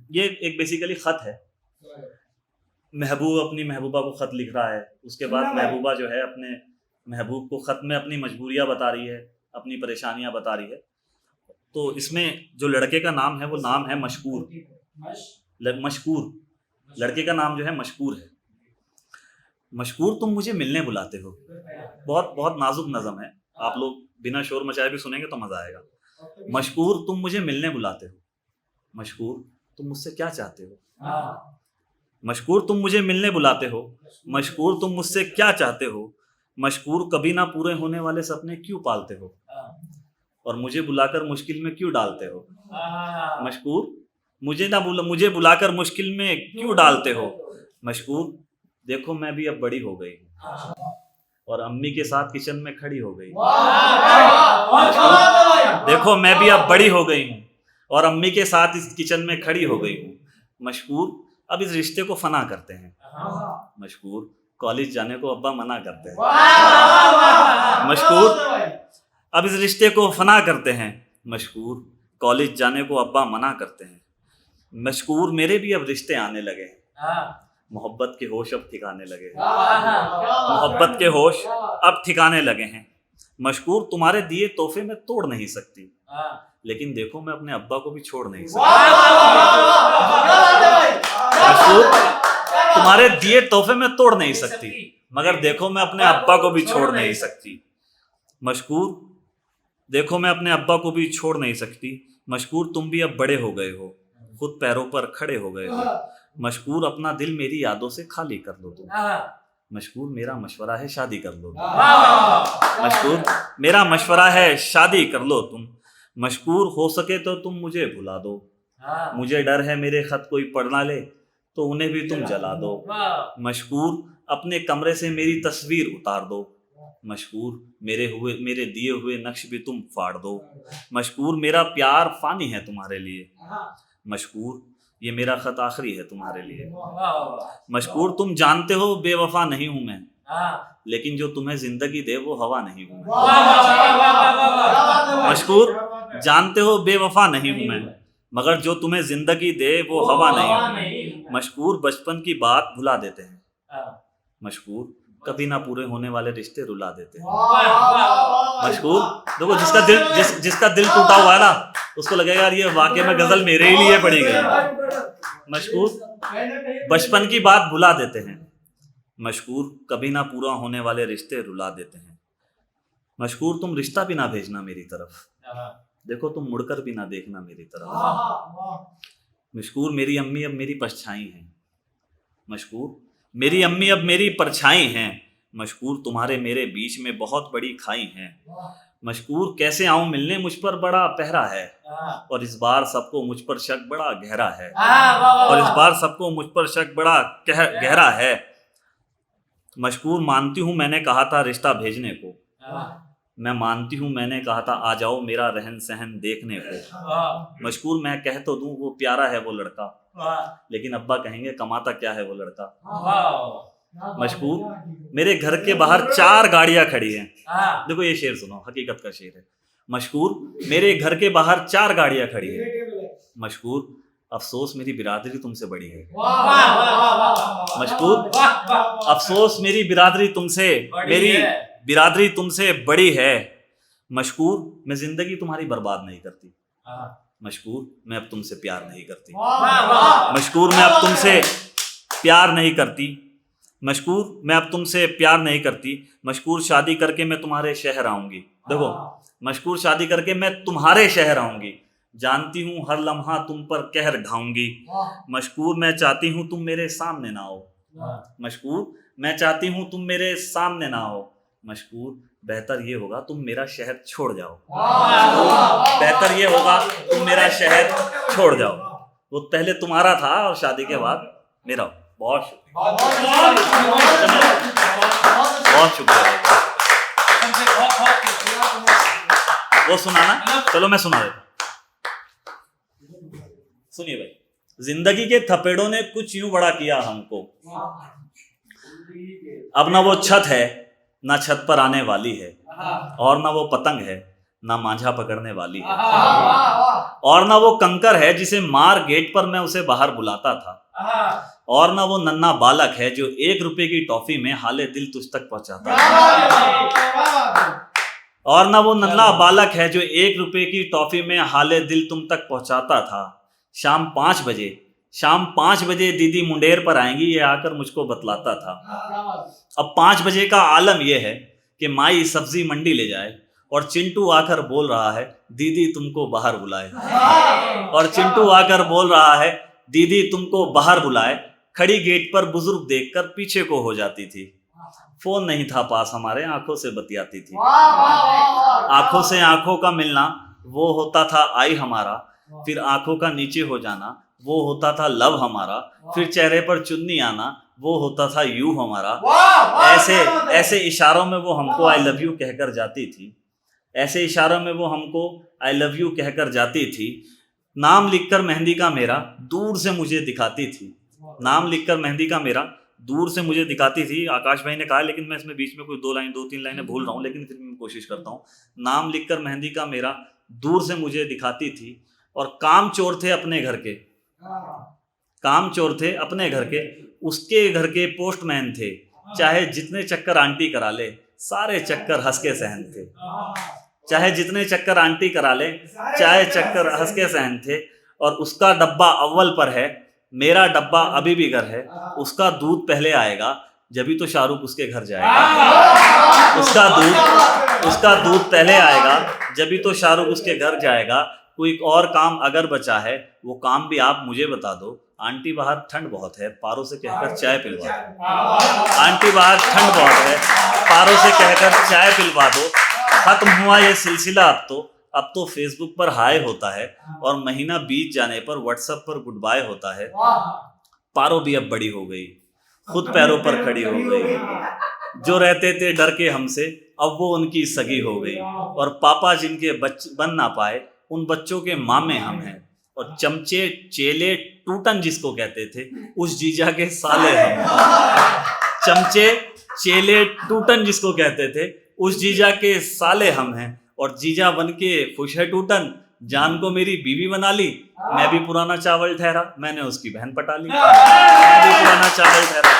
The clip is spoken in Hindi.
ये एक बेसिकली खत है। महबूब अपनी महबूबा को खत लिख रहा है, उसके बाद महबूबा जो है अपने महबूब को खत में अपनी मजबूरियां बता रही है, अपनी परेशानियां बता रही है। तो इसमें जो लड़के का नाम है वो नाम है मशकूर। मशकूर लड़के का नाम जो है मशकूर है। मशकूर तुम मुझे मिलने बुलाते हो। बहुत बहुत नाजुक नज़म है, आप लोग बिना शोर मचाए भी सुनेंगे तो मजा आएगा। मशकूर तुम मुझे मिलने बुलाते हो। मशकूर तुम मुझसे क्या चाहते हो। मशकूर तुम मुझे मिलने बुलाते हो। मशकूर तुम मुझसे क्या चाहते हो। मशकूर कभी ना पूरे होने वाले सपने क्यों पालते हो, और मुझे बुलाकर मुश्किल में क्यों डालते हो। मशकूर मुझे बुलाकर मुश्किल में क्यों डालते हो। मशकूर देखो मैं भी अब बड़ी हो गई हूँ और अम्मी के साथ किचन में खड़ी हो गई। देखो मैं भी अब बड़ी हो गई हूँ और अम्मी के साथ इस किचन में खड़ी हो गई हूँ। मशकूर अब इस रिश्ते को फना करते हैं। मशकूर कॉलेज जाने को अब्बा मना करते हैं। मशकूर अब इस रिश्ते को फना करते हैं। मशकूर कॉलेज जाने को अब्बा मना करते हैं। मशकूर मेरे भी अब रिश्ते आने लगे हैं। मोहब्बत के होश अब ठिकाने लगे हैं। मोहब्बत के होश अब ठिकाने लगे हैं। मशकूर तुम्हारे दिए तोहफे में तोड़ नहीं सकती, लेकिन देखो मैं अपने अब्बा को भी छोड़ नहीं सकती। मशकूर तुम्हारे दिए तोहफे में तोड़ नहीं सकती, मगर देखो मैं अपने अब्बा को भी छोड़ नहीं सकती। मशकूर देखो मैं अपने अब्बा को भी छोड़ नहीं सकती। मशकूर तुम भी अब बड़े हो गए हो, खुद पैरों पर खड़े हो गए हो। मशकूर अपना दिल मेरी यादों से खाली कर लो तुम। मशकूर मेरा मशवरा है शादी कर लो तुम। मशकूर मेरा मशवरा है शादी कर लो तुम। मशकूर हो सके तो तुम मुझे भुला दो। मुझे डर है मेरे खत कोई पढ़ ना ले तो उन्हें भी तुम जला दो। मशकूर अपने कमरे से मेरी तस्वीर उतार दो। मशकूर मेरे दिए हुए नक्श भी तुम फाड़ दो। मशकूर मेरा प्यार फानी है तुम्हारे लिए। मशकूर ये मेरा खत आखिरी है तुम्हारे लिए। मशकूर तुम जानते हो बेवफा नहीं हूं मैं, लेकिन जो तुम्हें जिंदगी दे वो हवा नहीं हूं मैं। मशकूर जानते हो बेवफा नहीं हूं मैं, मगर जो तुम्हें जिंदगी दे वो हवा नहीं हूं। मशकूर बचपन की बात भुला देते हैं। मशकूर कभी ना पूरे होने वाले रिश्ते रुला देते हैं। मशकूर देखो जिसका दिल टूटा हुआ है ना उसको लगेगा यार ये वाकई में गजल मेरे ही लिए पड़ी गई। मशकूर बचपन की बात भुला देते हैं। मशकूर कभी ना पूरा होने वाले रिश्ते रुला देते हैं। मशकूर तुम रिश्ता भी ना भेजना मेरी तरफ, देखो तुम मुड़कर भी ना देखना मेरी तरफ। मशकूर मेरी अम्मी अब मेरी परछाई हैं। मशकूर मेरी अम्मी अब मेरी परछाई हैं। मशकूर तुम्हारे मेरे बीच में बहुत बड़ी खाई हैं। मशकूर कैसे आऊं मिलने मुझ पर बड़ा पहरा है, और इस बार सबको मुझ पर शक बड़ा गहरा है। और इस बार सबको मुझ पर शक बड़ा गहरा है। मशकूर मानती हूँ मैंने कहा था रिश्ता भेजने को, मैं मानती हूँ मैंने कहा था आ जाओ मेरा रहन सहन देखने को। मशकूर मैं कह तो दूं वो प्यारा है वो लड़का, लेकिन अब्बा कहेंगे कमाता क्या है वो लड़का। मशकूर मेरे घर के बाहर 4 गाड़ियां खड़ी हैं। देखो ये शेर सुनो, हकीकत का शेर है। मशकूर मेरे घर के बाहर 4 गाड़ियां खड़ी हैं। मशकूर अफसोस मेरी बिरादरी तुमसे बड़ी है। मशकूर अफसोस मेरी बिरादरी तुमसे बड़ी है। मशकूर मैं जिंदगी तुम्हारी बर्बाद नहीं करती। मशकूर मैं अब तुमसे प्यार नहीं करती। मशकूर मैं अब तुमसे प्यार नहीं करती। मशकूर मैं अब तुमसे प्यार नहीं करती। मशकूर शादी करके मैं तुम्हारे शहर आऊंगी। देखो मशकूर शादी करके मैं तुम्हारे शहर आऊंगी। जानती हूँ हर लम्हा तुम पर कहर ढाऊंगी। मशकूर मैं चाहती हूँ तुम मेरे सामने ना आओ। मशकूर मैं चाहती हूँ तुम मेरे सामने ना आओ। मशकूर बेहतर ये होगा तुम मेरा शहर छोड़ जाओ। बेहतर ये होगा तुम मेरा शहर छोड़ जाओ। वो पहले तुम्हारा था और शादी के बाद मेरा। बहुत शुक्रिया, बहुत शुक्रिया। वो सुनाना, चलो मैं सुना देता। सुनिए भाई, जिंदगी के थपेड़ों ने कुछ यूं बड़ा किया हमको, अब ना वो छत है ना छत पर आने वाली है, और ना वो पतंग है ना मांझा पकड़ने वाली है, और ना वो कंकर है जिसे मार गेट पर मैं उसे बाहर बुलाता था, और ना वो नन्हा बालक है जो 1 रुपए की टॉफी में हाले दिल तुझ तक पहुंचाता था, और ना वो नन्हा बालक है जो 1 रुपए की टॉफी में हाले दिल तुम तक पहुंचाता था। शाम 5 बजे दीदी मुंडेर पर आएंगी, ये आकर मुझको बतलाता था। अब 5 बजे का आलम यह है कि माई सब्जी मंडी ले जाए, और चिंटू आकर बोल रहा है दीदी तुमको बाहर बुलाए, और चिंटू आकर बोल रहा है दीदी तुमको बाहर बुलाए। खड़ी गेट पर बुजुर्ग देखकर पीछे को हो जाती थी। फोन नहीं था पास हमारे, आंखों से बतियाती थी। आंखों से आंखों का मिलना वो होता था आई हमारा, फिर आंखों का नीचे हो जाना वो होता था लव हमारा, फिर चेहरे पर चुन्नी आना वो होता था यू हमारा। ऐसे इशारों में वो हमको आई लव यू कहकर जाती थी, ऐसे इशारों में वो हमको आई लव यू कहकर जाती थी। नाम लिखकर मेहंदी का मेरा दूर से मुझे दिखाती थी, नाम लिखकर मेहंदी का मेरा दूर से मुझे दिखाती थी। आकाश भाई ने कहा, लेकिन मैं इसमें बीच में कोई 2-3 लाइनें भूल रहा हूँ, लेकिन फिर मैं कोशिश करता हूँ। नाम लिखकर मेहंदी का मेरा दूर से मुझे दिखाती थी, और काम चोर थे अपने घर के, काम चोर थे अपने घर के, उसके घर के पोस्टमैन थे। चाहे जितने चक्कर आंटी करा ले सारे चक्कर हंस के सहन थे, चाहे जितने चक्कर आंटी करा ले चाहे चक्कर हंस के सहन थे। और उसका डब्बा अव्वल पर है, मेरा डब्बा अभी भी घर है। उसका दूध पहले आएगा जब तो शाहरुख उसके घर जाएगा, उसका दूध पहले आएगा जब तो शाहरुख उसके घर जाएगा। कोई और काम अगर बचा है वो काम भी आप मुझे बता दो। आंटी बाहर ठंड बहुत है, पारों से कहकर चाय पिलवा दो। आंटी बाहर ठंड बहुत है, पारों से कहकर चाय पिलवा दो। खत्म हुआ ये सिलसिला अब तो फेसबुक पर हाय होता है, और महीना बीत जाने पर व्हाट्सएप पर गुड बाय होता है। पारो भी अब बड़ी हो गई, खुद पैरों पर खड़ी हो गई। जो रहते थे डर के हमसे अब वो उनकी सगी हो गई, और पापा जिनके बच्चे बन ना पाए उन बच्चों के मामे हम हैं। और चमचे चेले टूटन जिसको कहते थे उस जीजा के साले हम हैं। चमचे चेले टूटन जिसको कहते थे उस जीजा के साले हम हैं। और जीजा बन के खुश है टूटन, जान को मेरी बीवी बना ली। मैं भी पुराना चावल ठहरा, मैंने उसकी बहन पटा ली। मैं भी पुराना चावल ठहरा।